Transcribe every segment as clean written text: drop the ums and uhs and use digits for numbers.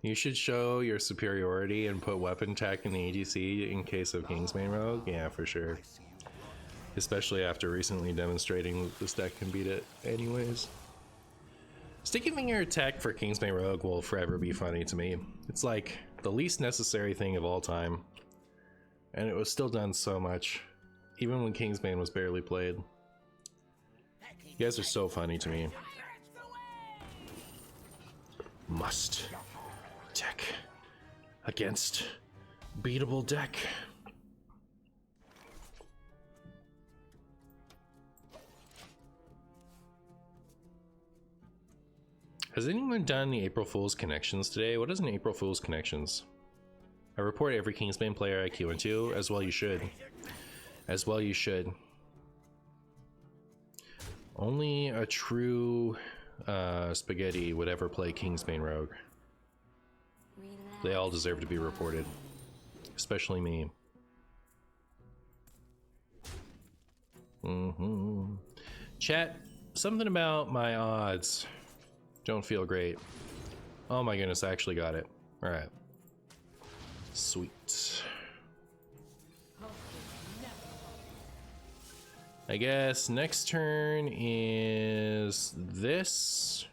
You should show your superiority and put weapon tech in the ADC in case of Kingsbane Rogue. Yeah, for sure. Especially after recently demonstrating that this deck can beat it anyways. Sticky finger tech for Kingsbane Rogue will forever be funny to me. It's like the least necessary thing of all time. And it was still done so much. Even when Kingsbane was barely played. You guys are so funny to me. Must tech against beatable deck. Has anyone done the April Fool's Connections today? What is an April Fool's Connections? I report every Kingsbane player I queue into, as well you should. As well you should. Only a true spaghetti would ever play Kingsbane Rogue. They all deserve to be reported. Especially me. Chat, something about my odds don't feel great. Oh my goodness, I actually got it. Alright. Sweet. I guess next turn is this.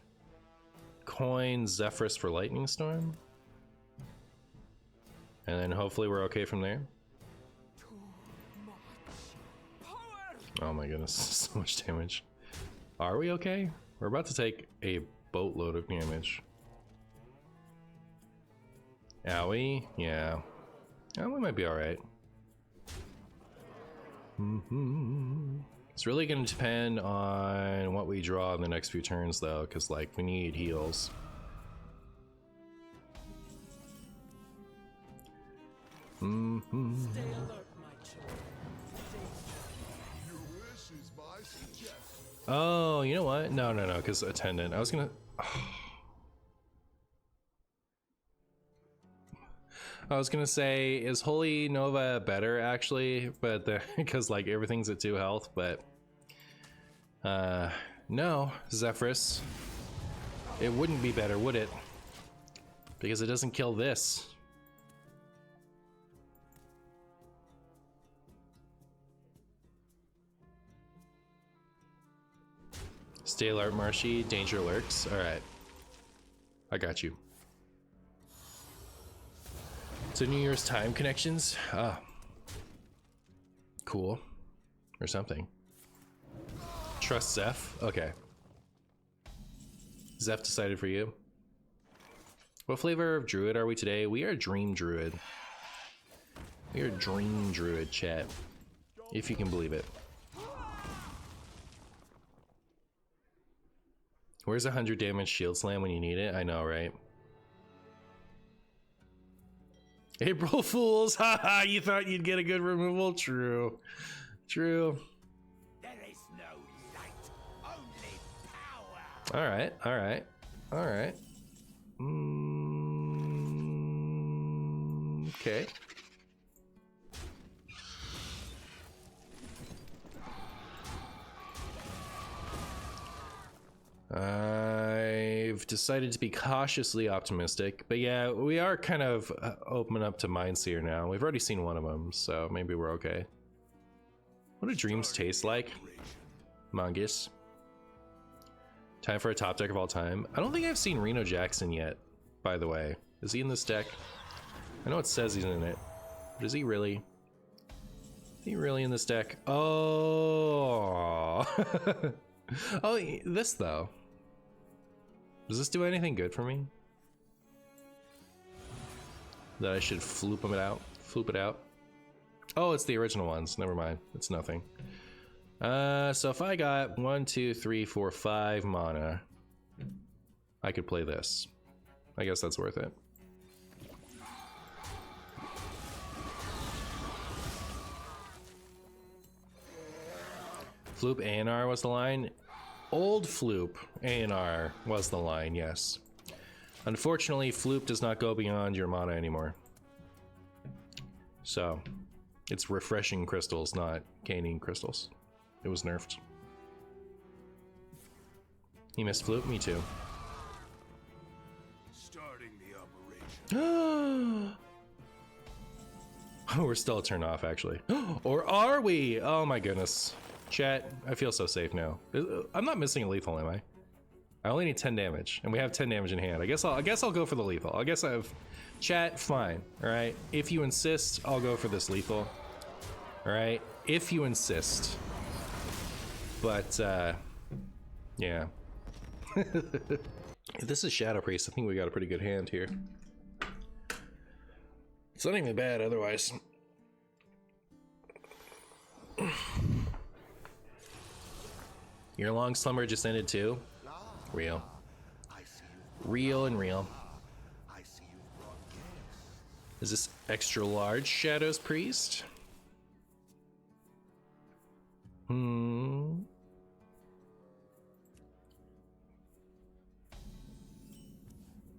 Coin Zephyrus for Lightning Storm. And then hopefully we're okay from there. Oh my goodness, so much damage. Are we okay? We're about to take a boatload of damage. Owie? Yeah. Oh, we might be alright. It's really gonna depend on what we draw in the next few turns though, because like we need heals. Stay alert, my children. Oh, you know what? No, because attendant. I was gonna. I was gonna say, is Holy Nova better actually? But because like everything's at 2 health, but no, Zephyrus. It wouldn't be better, would it? Because it doesn't kill this. Stay alert, Marshy. Danger lurks. Alright. I got you. So New Year's time connections? Ah. Cool. Or something. Trust Zeph? Okay. Zeph decided for you. What flavor of Druid are we today? We are Dream Druid. We are Dream Druid, chat. If you can believe it. Where's 100 damage shield slam when you need it? I know, right? April Fools! Haha, you thought you'd get a good removal? True. True. There is no light, only power. Alright, alright, alright. Okay. I've decided to be cautiously optimistic, but yeah, we are kind of open up to Mindseer now. We've already seen one of them, so maybe we're okay. What do dreams taste like? Mongoose. Time for a top deck of all time. I don't think I've seen Reno Jackson yet, by the way. Is he in this deck? I know it says he's in it, but is he really? Is he really in this deck? Oh! Oh, this though. Does this do anything good for me? That I should floop it out? Floop it out? Oh, it's the original ones. Never mind. It's nothing. So if I got 1, 2, 3, 4, 5 mana, I could play this. I guess that's worth it. Floop ANR was the line. Old Floop ANR was the line, yes. Unfortunately, Floop does not go beyond your mana anymore. So, it's refreshing crystals, not gaining crystals. It was nerfed. You missed Floop? Me too. Starting the operation. We're still a turn off, actually. Or are we? Oh my goodness. Chat, I feel so safe now. I'm not missing a lethal, am I? I only need 10 damage, and we have 10 damage in hand. I guess I'll go for the lethal. I guess I've... Chat, fine, alright? If you insist, I'll go for this lethal. Alright? If you insist. But, yeah. If this is Shadow Priest, I think we got a pretty good hand here. It's not even bad otherwise. Your long slumber just ended too? Real. Real and real. Is this extra large Shadows Priest?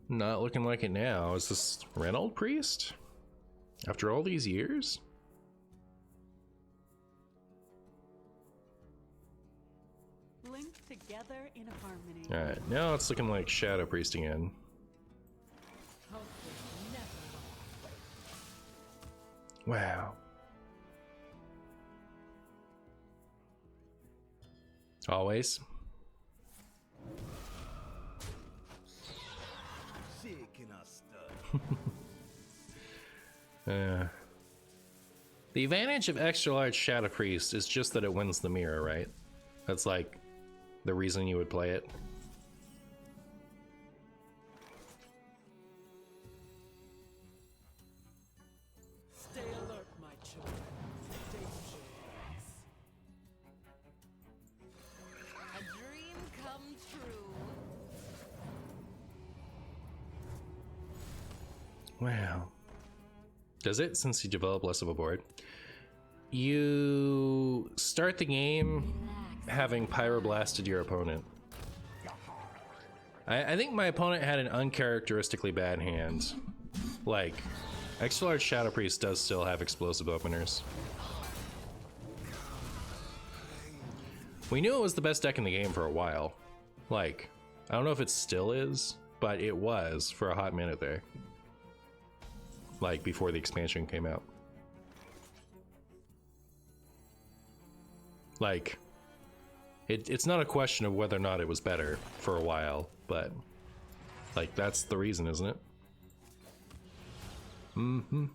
Not looking like it now. Is this Reno Priest? After all these years? Linked together in harmony. Alright, now it's looking like Shadow Priest again. Hope is never lost. Wow. Always. The advantage of extra large Shadow Priest is just that it wins the mirror, right? That's like the reason you would play it. Stay alert, my children. Danger. A dream come true. Wow. Does it, since you develop less of a board? You start the game having pyroblasted your opponent. I think my opponent had an uncharacteristically bad hand. Like, extra large Shadow Priest does still have explosive openers. We knew it was the best deck in the game for a while. Like, I don't know if it still is, but it was for a hot minute there. Like, before the expansion came out. Like, it's not a question of whether or not it was better for a while, but, like, that's the reason, isn't it? Dream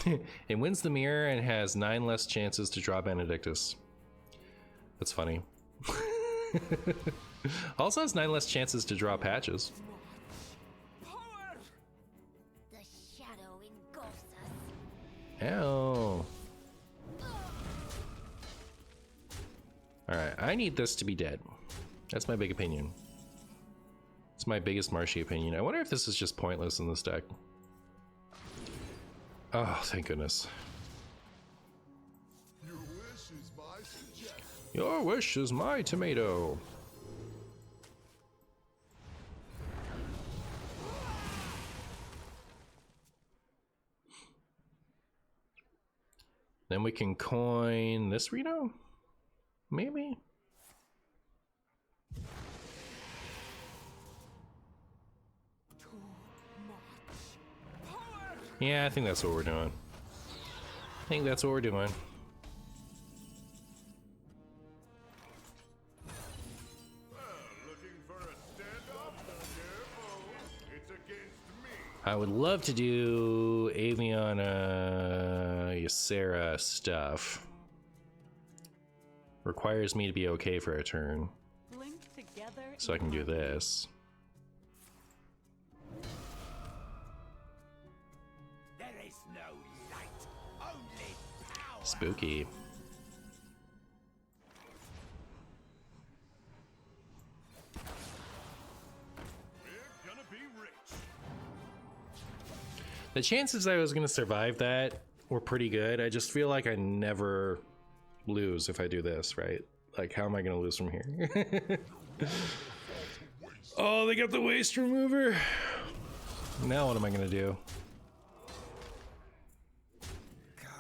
big. It wins the mirror and has 9 less chances to draw Benedictus. That's funny. Also has 9 less chances to draw patches. The shadow engulfs us. Ow. Alright, I need this to be dead. That's my big opinion. It's my biggest Marshy opinion. I wonder if this is just pointless in this deck. Oh, thank goodness. Your wish is my suggestion. Your wish is my tomato. Then we can coin this Reno? Maybe? Yeah, I think that's what we're doing. I think that's what we're doing. Looking for a standoff? Careful. It's against me. I would love to do Aviana Ysera stuff. Requires me to be okay for a turn, Linked together so I can do this. There is no light, only power. Spooky. We're gonna be rich. The chances I was gonna survive that were pretty good. I just feel like I never lose if I do this, right? Like, how am I gonna lose from here? Oh, they got the waste remover. Now what am I gonna do?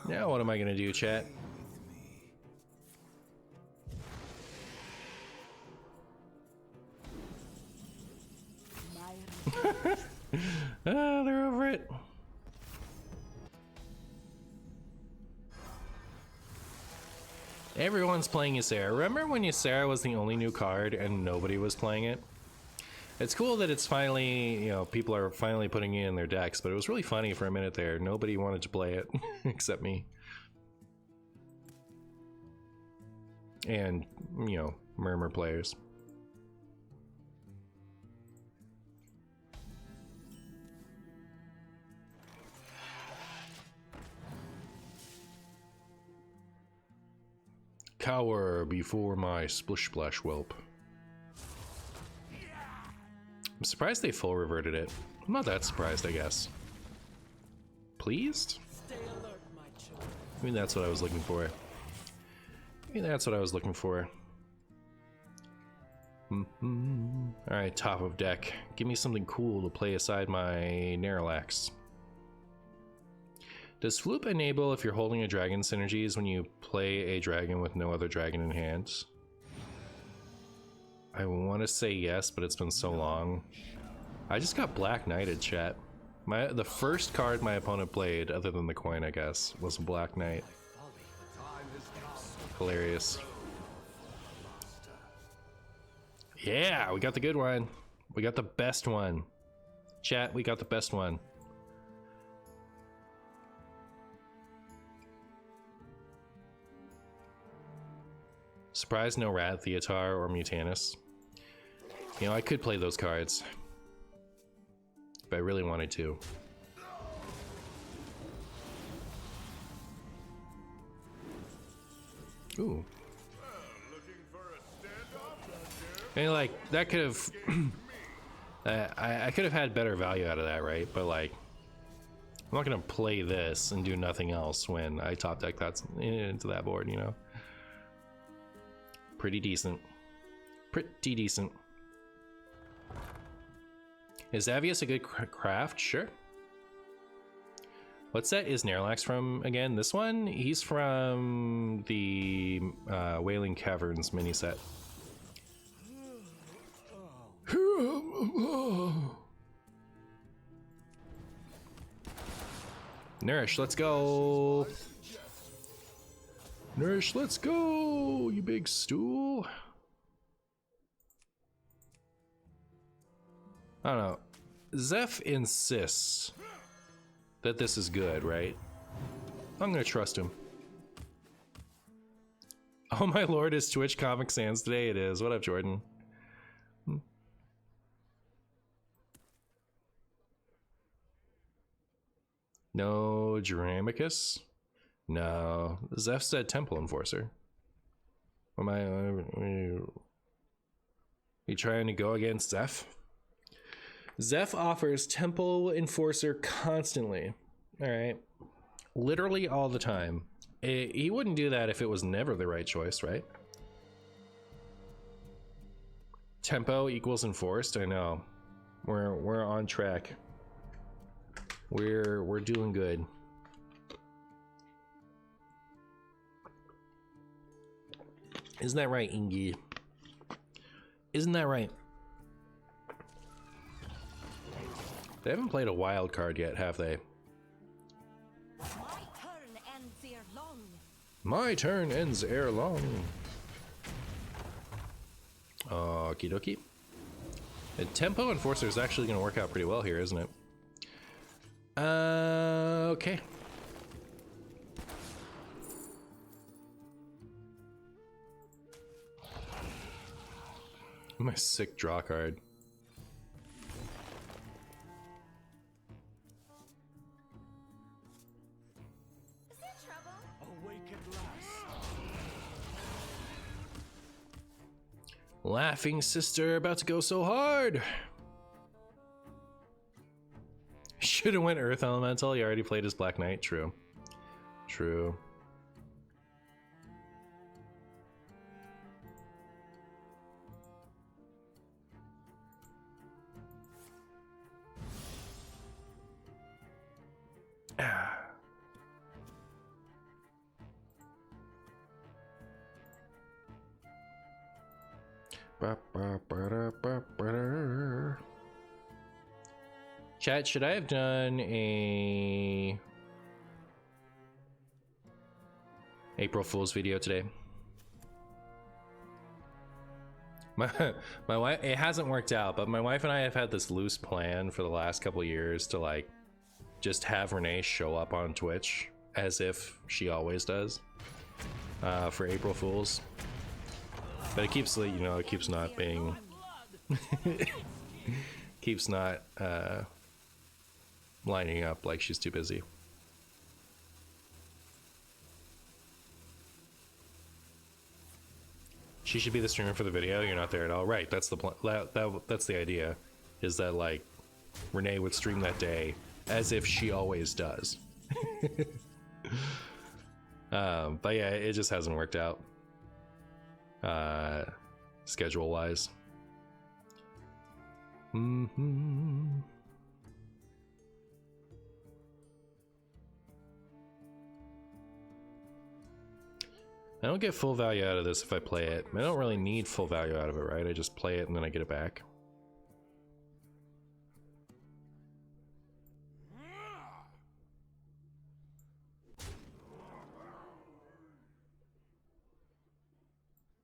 Now what am I gonna do, chat? They're over it. Everyone's playing Ysera. Remember when Ysera was the only new card and nobody was playing it? It's cool that it's finally, you know, people are finally putting it in their decks, but it was really funny for a minute there. Nobody wanted to play it except me. And, you know, Murmur players. Cower before my splish splash whelp. I'm surprised they full reverted it. I'm not that surprised, I guess. Pleased? Stay alert, my children. I mean, that's what I was looking for. Alright, top of deck. Give me something cool to play aside my Naralax. Does Floop enable if you're holding a dragon synergies when you play a dragon with no other dragon in hand? I want to say yes, but it's been so long. I just got Black Knighted, chat. The first card my opponent played, other than the coin, I guess, was Black Knight. Hilarious. Yeah, we got the good one. We got the best one. Chat, we got the best one. Surprised no Rat, Theatar, or Mutanus. You know, I could play those cards if I really wanted to. Ooh. And like, that could have... I could have had better value out of that, right? But like, I'm not gonna play this and do nothing else when I top deck that's into that board, you know? Pretty decent. Pretty decent. Is Avius a good craft? Sure. What set is Naralax from again? This one? He's from the Wailing Caverns mini set. Nourish, let's go. Nourish, let's go, you big stool. I don't know. Zeph insists that this is good, right? I'm gonna trust him. Oh my lord, is Twitch Comic Sans today? It is. What up, Jordan? No Dramicus? No. Zeph said Temple Enforcer. Am I... you trying to go against Zeph? Zeph offers Temple Enforcer constantly. Alright. Literally all the time. He wouldn't do that if it was never the right choice, right? Tempo equals enforced, I know. We're on track. We're doing good. Isn't that right, Ingy? Isn't that right? They haven't played a wild card yet, have they? My turn ends ere long. My turn ends ere long. Okie dokie. And Tempo Enforcer is actually going to work out pretty well here, isn't it? Okay. My sick draw card. Is there trouble? Awake at last. Laughing sister, about to go so hard. Should have went Earth Elemental. He already played his Black Knight. True. True. Chat, should I have done a April Fool's video today? My wife, it hasn't worked out, but my wife and I have had this loose plan for the last couple of years to like just have Renee show up on Twitch as if she always does for April Fools. But it keeps, you know, it keeps not being keeps not lining up, like she's too busy. She should be the streamer for the video. You're not there at all. Right, that's the that's the idea, is that like Renee would stream that day as if she always does. But yeah, it just hasn't worked out schedule wise. I don't get full value out of this if I play it. I don't really need full value out of it, right? I just play it and then I get it back.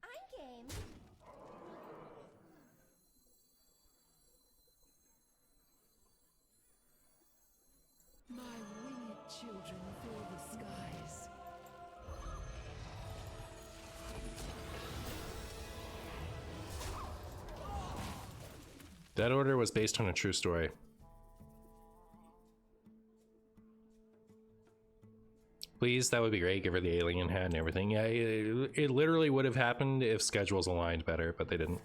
I'm game. My winged children fill the skies. That order was based on a true story. Please, that would be great. Give her the alien hat and everything. Yeah, it literally would have happened if schedules aligned better, but they didn't.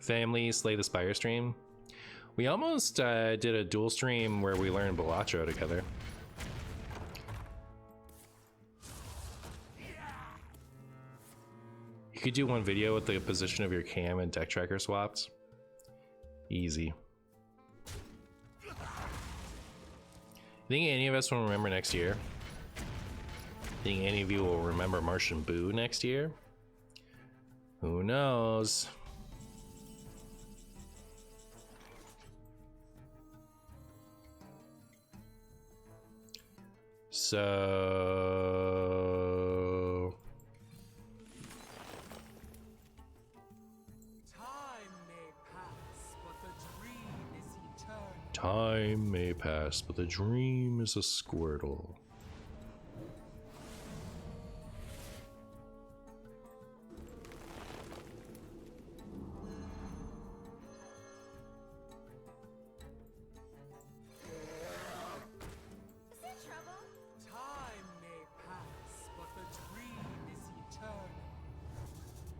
Family Slay the Spire stream. We almost did a dual stream where we learned Balatro together. You could do one video with the position of your cam and deck tracker swapped. Easy. Think any of us will remember next year? Think any of you will remember MartianBuu next year? Who knows? So time may pass, but the dream is a Squirtle. Is there trouble? Time may pass, but the dream is eternal.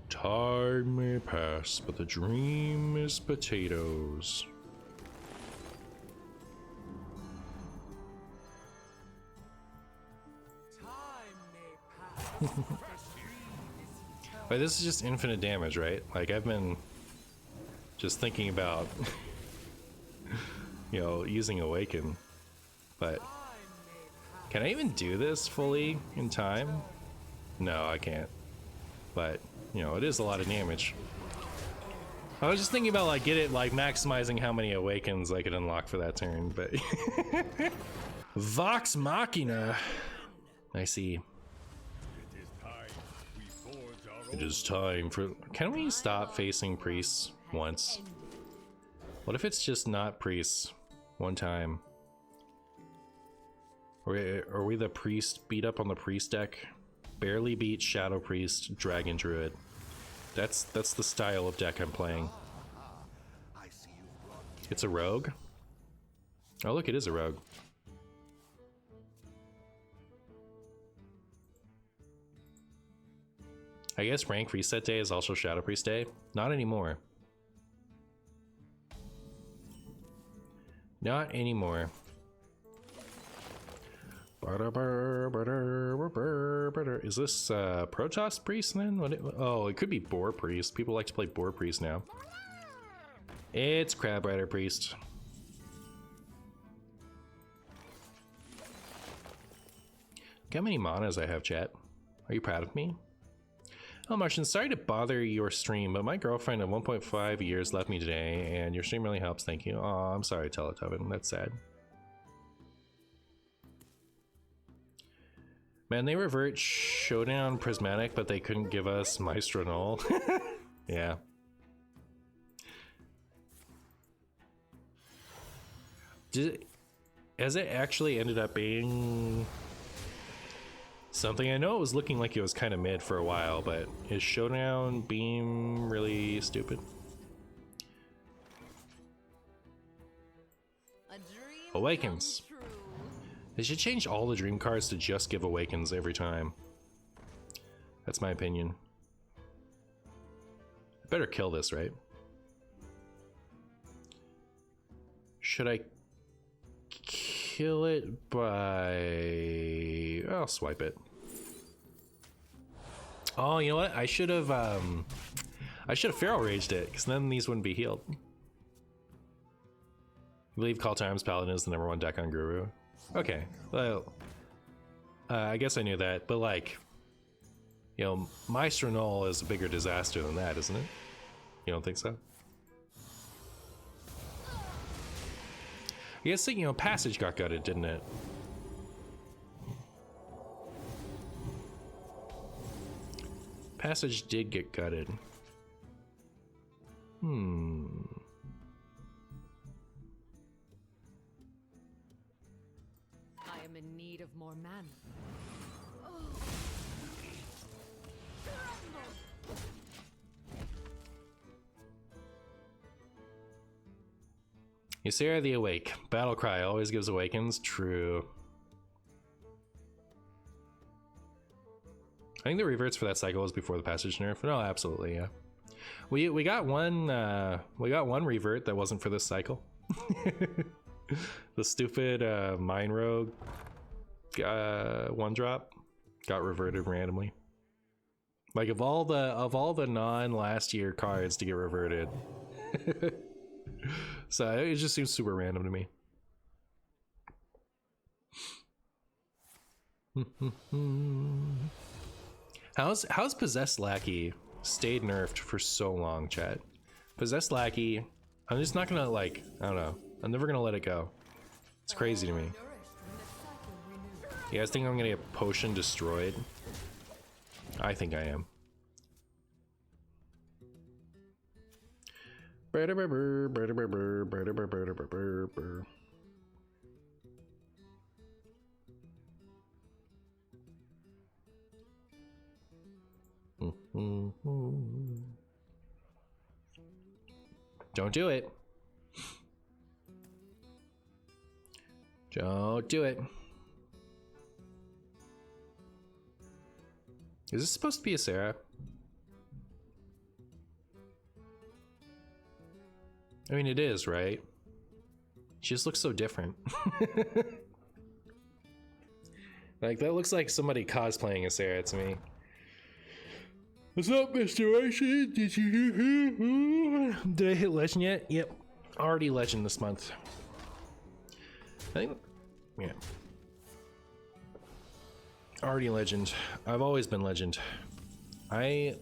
Time may pass, but the dream is potatoes. Time may pass, but the dream is eternal. But this is just infinite damage, right? Like, I've been just thinking about, you know, using Awaken, but can I even do this fully in time? No, I can't. But, you know, it is a lot of damage. I was just thinking about, like, maximizing how many Awakens I could unlock for that turn, but... Vox Machina! I see. It is time for... Can we stop facing priests once? What if it's just not priests one time? Are we the priest beat up on the priest deck? Barely beat Shadow Priest, Dragon Druid. That's the style of deck I'm playing. It's a rogue? Oh look, it is a rogue. I guess rank reset day is also Shadow Priest day. Not anymore. Not anymore. Is this Protoss Priest then? Oh, it could be Boar Priest. People like to play Boar Priest now. It's Crab Rider Priest. Look how many manas I have, chat. Are you proud of me? Oh, Martian, sorry to bother your stream, but my girlfriend of 1.5 years left me today, and your stream really helps. Thank you. Oh, I'm sorry, Teletubbies. That's sad. Man, they revert Showdown Prismatic, but they couldn't give us Maestro Null. Yeah. Has it actually ended up being something? I know it was looking like it was kind of mid for a while, but is Showdown Beam really stupid? Awakens. They should change all the dream cards to just give Awakens every time. That's my opinion. I better kill this, right? Should I kill it by... I'll swipe it. Oh, you know what? I should have Feral Raged it, because then these wouldn't be healed. I believe Call Times Paladin is the #1 deck on Guru. Okay, well, I guess I knew that, but like, you know, Maestro Null is a bigger disaster than that, isn't it? You don't think so? I guess, you know, Passage got gutted, didn't it? Passage did get gutted. I am in need of more mana. Ysera the Awake. Battlecry always gives Awakens. True. I think the reverts for that cycle was before the Passage nerf. No, absolutely, yeah. We got one revert that wasn't for this cycle. The stupid Mine Rogue 1-drop got reverted randomly. Like of all the non last year cards to get reverted. So it just seems super random to me. How's Possessed Lackey stayed nerfed for so long, chat? Possessed Lackey, I'm just not gonna, like, I don't know, I'm never gonna let it go. It's crazy to me. You guys think I'm gonna get potion destroyed? I think I am. Don't do it. Don't do it. Is this supposed to be a Sarah? I mean, it is, right? She just looks so different. Like, that looks like somebody cosplaying a Sarah to me. What's up, Mr. Ocean? Did I hit Legend yet? Yep. Already Legend this month. I think, yeah. Already Legend. I've always been Legend. I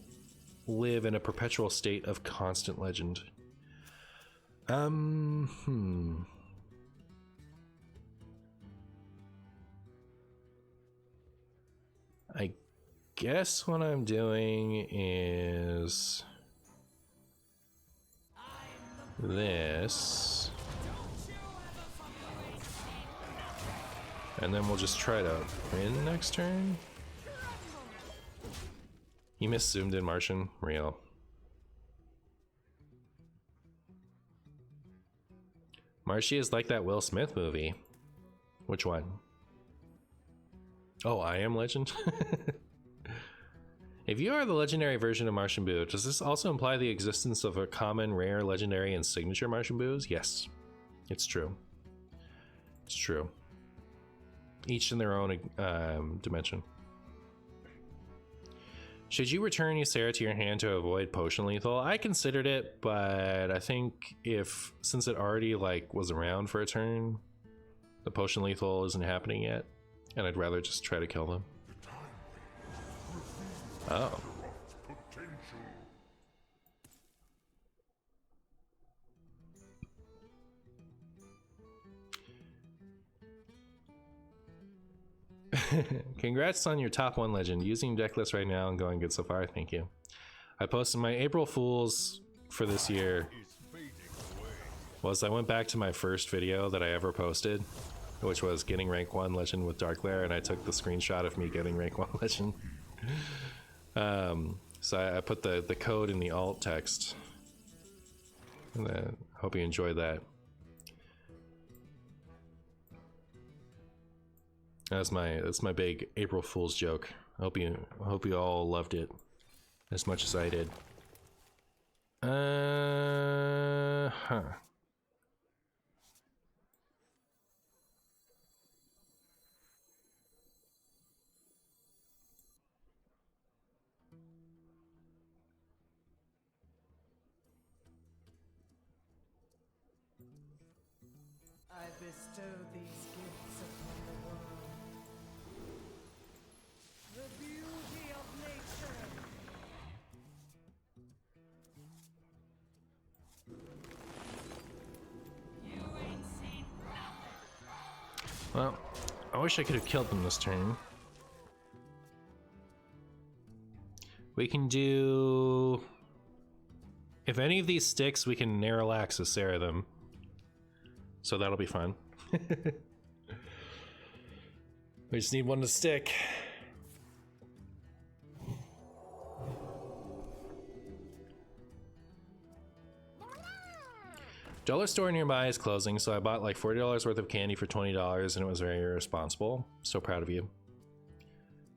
live in a perpetual state of constant Legend. I guess what I'm doing is this, and then we'll just try to win next turn. You missed zoomed in Martian? Real. Marshy is like that Will Smith movie. Which one? Oh, I Am Legend? If you are the legendary version of MartianBuu, does this also imply the existence of a common, rare, legendary, and signature MartianBuus? Yes, it's true. It's true. Each in their own dimension. Should you return Ysera to your hand to avoid potion lethal? I considered it, but I think since it already like was around for a turn, the potion lethal isn't happening yet, and I'd rather just try to kill them. Oh. Congrats on your top 1 legend. Using deck list right now and going good so far. Thank you. I posted my April Fools for this year. Was I went back to my first video that I ever posted, which was getting rank 1 legend with Dark Lair, and I took the screenshot of me getting rank 1 legend. So I put the code in the alt text. And then hope you enjoyed that. That's my big April Fool's joke. I hope you all loved it as much as I did. I bestow these gifts upon the world. The beauty of nature. You ain't seen nothing. Well, I wish I could have killed them this turn. We can do... If any of these sticks, we can Narralax Acera them. So that'll be fun. We just need one to stick. Dollar store nearby is closing, so I bought like $40 worth of candy for $20 and it was very irresponsible. So proud of you.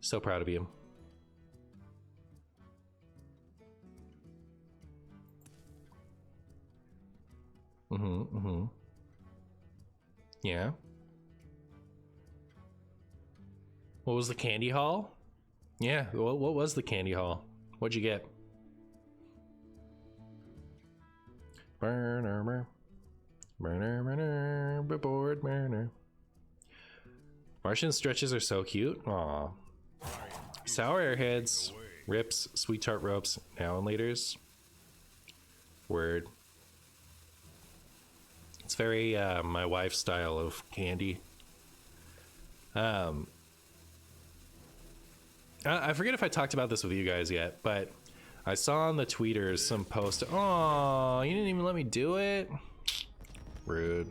So proud of you. Yeah. What was the candy haul? Yeah, what was the candy haul? What'd you get? Burner, board burner. Martian stretches are so cute. Aw. Sour airheads, rips, sweet tart ropes, now and laters. Word. It's very my wife's style of candy. I forget if I talked about this with you guys yet, but I saw on the tweeters some post. Oh, you didn't even let me do it. Rude.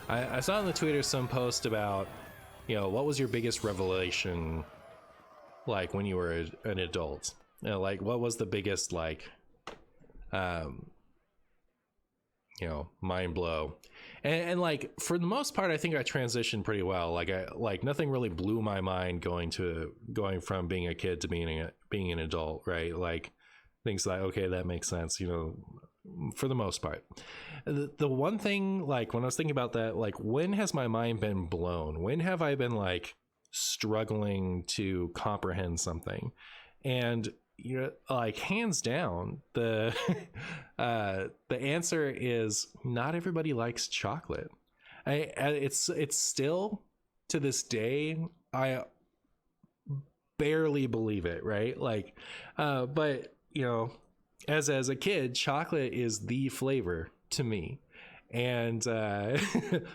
I saw on the tweeters some post about, you know, what was your biggest revelation, like when you were an adult? You know, like what was the biggest like, you know, mind blow. And like for the most part I think I transitioned pretty well. Like nothing really blew my mind going from being a kid to being an adult, right? Like things like, okay, that makes sense, you know, for the most part. The one thing, like when I was thinking about that, like when has my mind been blown? When have I been like struggling to comprehend something? And you know, like hands down, the answer is not everybody likes chocolate. It's still to this day I barely believe it, right? Like, but you know, as a kid, chocolate is the flavor to me, and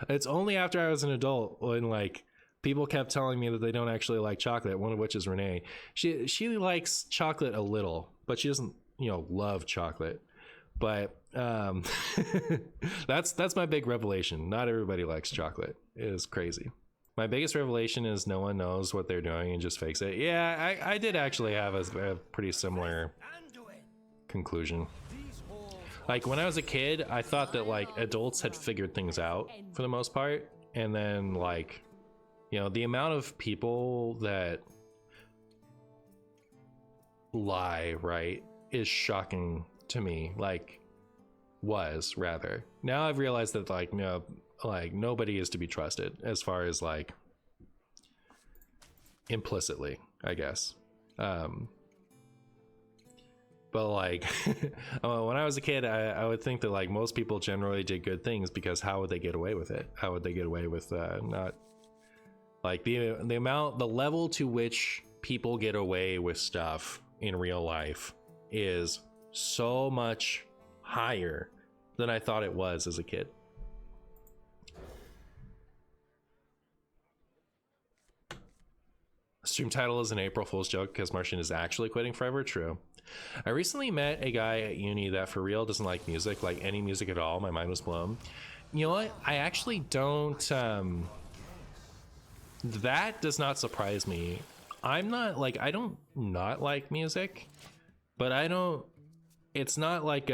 it's only after I was an adult when like people kept telling me that they don't actually like chocolate, one of which is Renee. She likes chocolate a little, but she doesn't, you know, love chocolate. But that's my big revelation. Not everybody likes chocolate. It is crazy. My biggest revelation is no one knows what they're doing and just fakes it. Yeah, I did actually have a pretty similar conclusion. Like when I was a kid, I thought that like adults had figured things out for the most part, and then like, you know, the amount of people that lie, right, is shocking to me. Like, was rather. Now I've realized that like, no, like nobody is to be trusted as far as like implicitly, I guess. But like when I was a kid, I would think that like most people generally did good things because how would they get away with it? How would they get away with not like the level to which people get away with stuff in real life is so much higher than I thought it was as a kid. Stream title is an April Fool's joke because Martian is actually quitting forever. True. I recently met a guy at uni that for real doesn't like music, like any music at all. My mind was blown. You know what? I actually don't. That does not surprise me. I'm not like, I don't not like music, but I don't. It's not like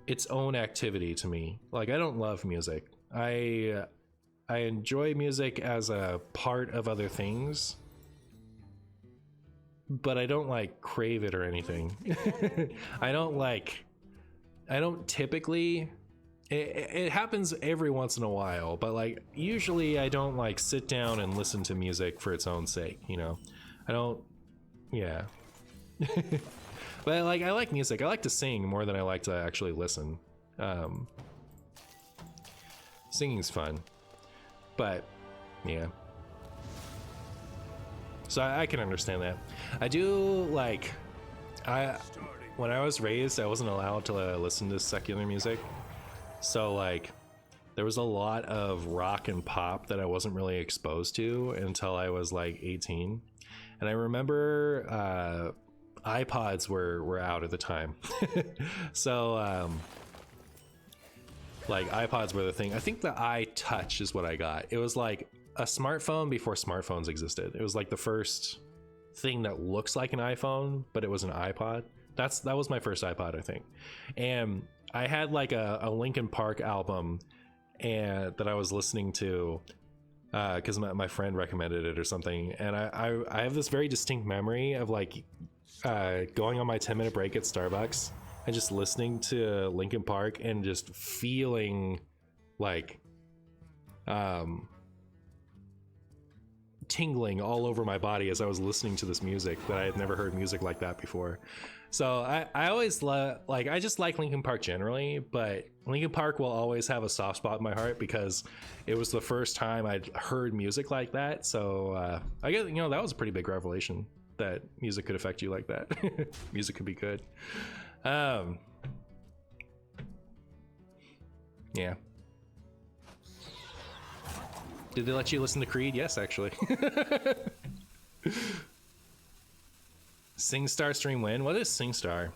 its own activity to me. Like, I don't love music. I enjoy music as a part of other things, but I don't like crave it or anything. I don't typically, it happens every once in a while, but like usually I don't like sit down and listen to music for its own sake, you know? I don't, yeah. But like, I like music. I like to sing more than I like to actually listen. Singing's fun, but yeah. So I can understand that. I do like, when I was raised, I wasn't allowed to listen to secular music. So like, there was a lot of rock and pop that I wasn't really exposed to until I was like 18. And I remember iPods were out at the time. So like iPods were the thing. I think the iTouch is what I got. It was like a smartphone before smartphones existed. It was like the first thing that looks like an iPhone, but it was an iPod. That was my first iPod, I think. And I had like a Linkin Park album and that I was listening to because my friend recommended it or something. And I have this very distinct memory of like going on my 10-minute break at Starbucks and just listening to Linkin Park and just feeling like tingling all over my body as I was listening to this music, that I had never heard music like that before. So I always like, I just like Linkin Park generally, but Linkin Park will always have a soft spot in my heart because it was the first time I'd heard music like that. So I guess, you know, that was a pretty big revelation that music could affect you like that. Music could be good. Yeah. Did they let you listen to Creed? Yes, actually. SingStar stream win? What is SingStar?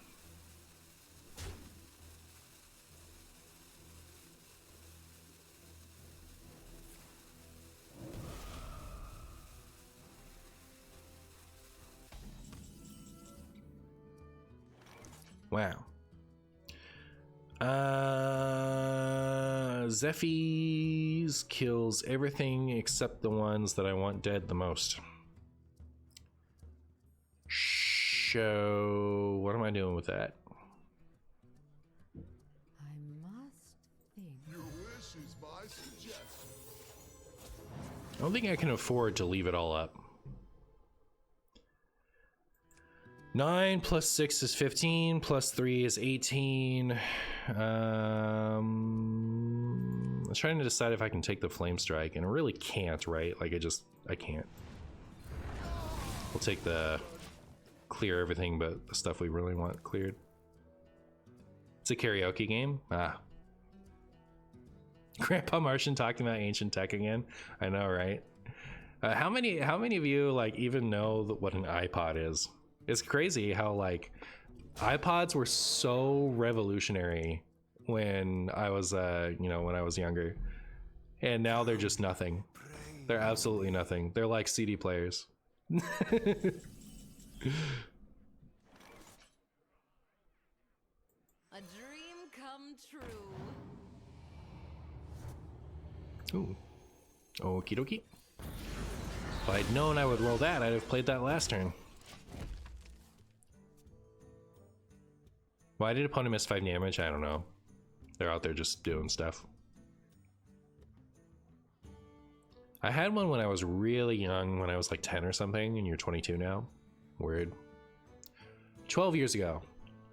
Wow. Zephy's kills everything except the ones that I want dead the most. So what am I doing with that? I must think. Your wish is my suggestion. I don't think I can afford to leave it all up. 9 plus 6 is 15, plus 3 is 18. I was trying to decide if I can take the flame strike, and I really can't, right? Like I can't. We'll take the clear everything but the stuff we really want cleared. It's a karaoke game? Ah. Grandpa Martian talking about ancient tech again. I know, right? How many of you like even know what an iPod is? It's crazy how like iPods were so revolutionary when I was you know, when I was younger, and now they're just nothing. They're absolutely nothing. They're like CD players. A dream come true. Ooh. Okie dokie. If I'd known I would roll that, I'd have played that last turn. Why did opponent miss 5 damage? I don't know. They're out there just doing stuff. I had one when I was really young, when I was like 10 or something, and you're 22 now. Weird. 12 years ago.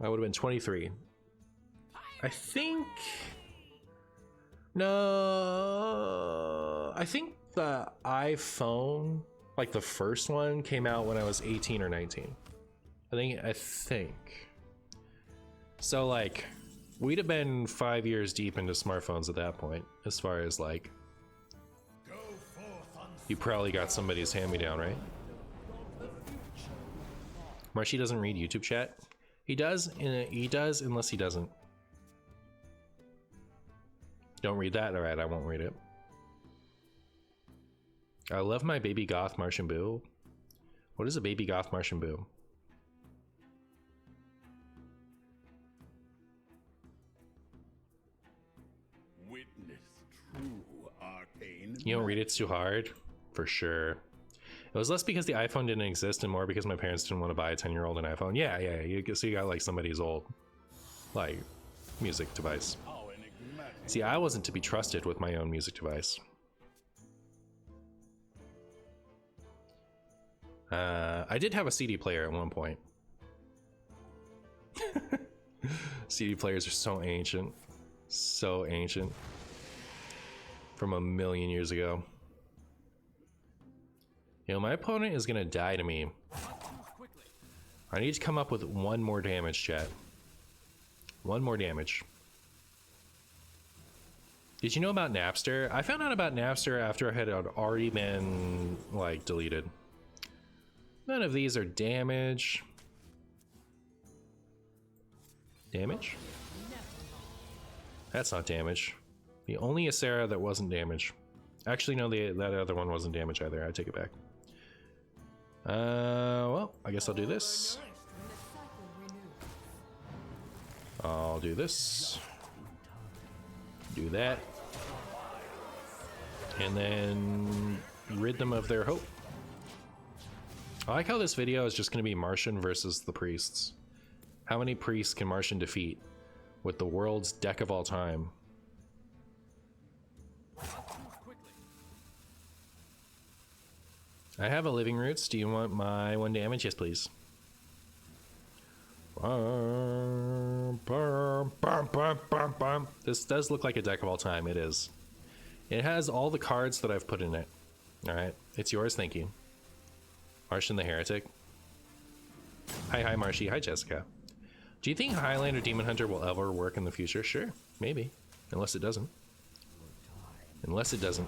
I would have been 23. I think... No... I think the iPhone, like the first one, came out when I was 18 or 19. I think. So like, we'd have been 5 years deep into smartphones at that point, as far as like... Go forth You probably got somebody's hand-me-down, right? Marshy doesn't read YouTube chat. He does unless he doesn't. Don't read that? Alright, I won't read it. I love my baby goth MartianBuu. What is a baby goth MartianBuu? Witness true arcane. You don't read it's too hard? For sure. It was less because the iPhone didn't exist and more because my parents didn't want to buy a 10-year-old an iPhone. Yeah. So you got like somebody's old, like, music device. How enigmatic. See, I wasn't to be trusted with my own music device. I did have a CD player at one point. CD players are so ancient. So ancient. From a million years ago. You know, my opponent is gonna die to me. I need to come up with one more damage, chat. One more damage. Did you know about Napster? I found out about Napster after it had already been, like, deleted. None of these are damage. Damage? That's not damage. The only Acera that wasn't damage. Actually, no, that other one wasn't damage either. I take it back. Well, I guess I'll do this. I'll do this. Do that. And then rid them of their hope. I like how this video is just going to be Martian versus the priests. How many priests can Martian defeat with the world's deck of all time? I have a living roots. Do you want my 1 damage? Yes, please. This does look like a deck of all time. It is. It has all the cards that I've put in it. Alright, it's yours. Thank you. Martian the Heretic. Hi, Marshy. Hi, Jessica. Do you think Highlander Demon Hunter will ever work in the future? Sure, maybe. Unless it doesn't. Unless it doesn't.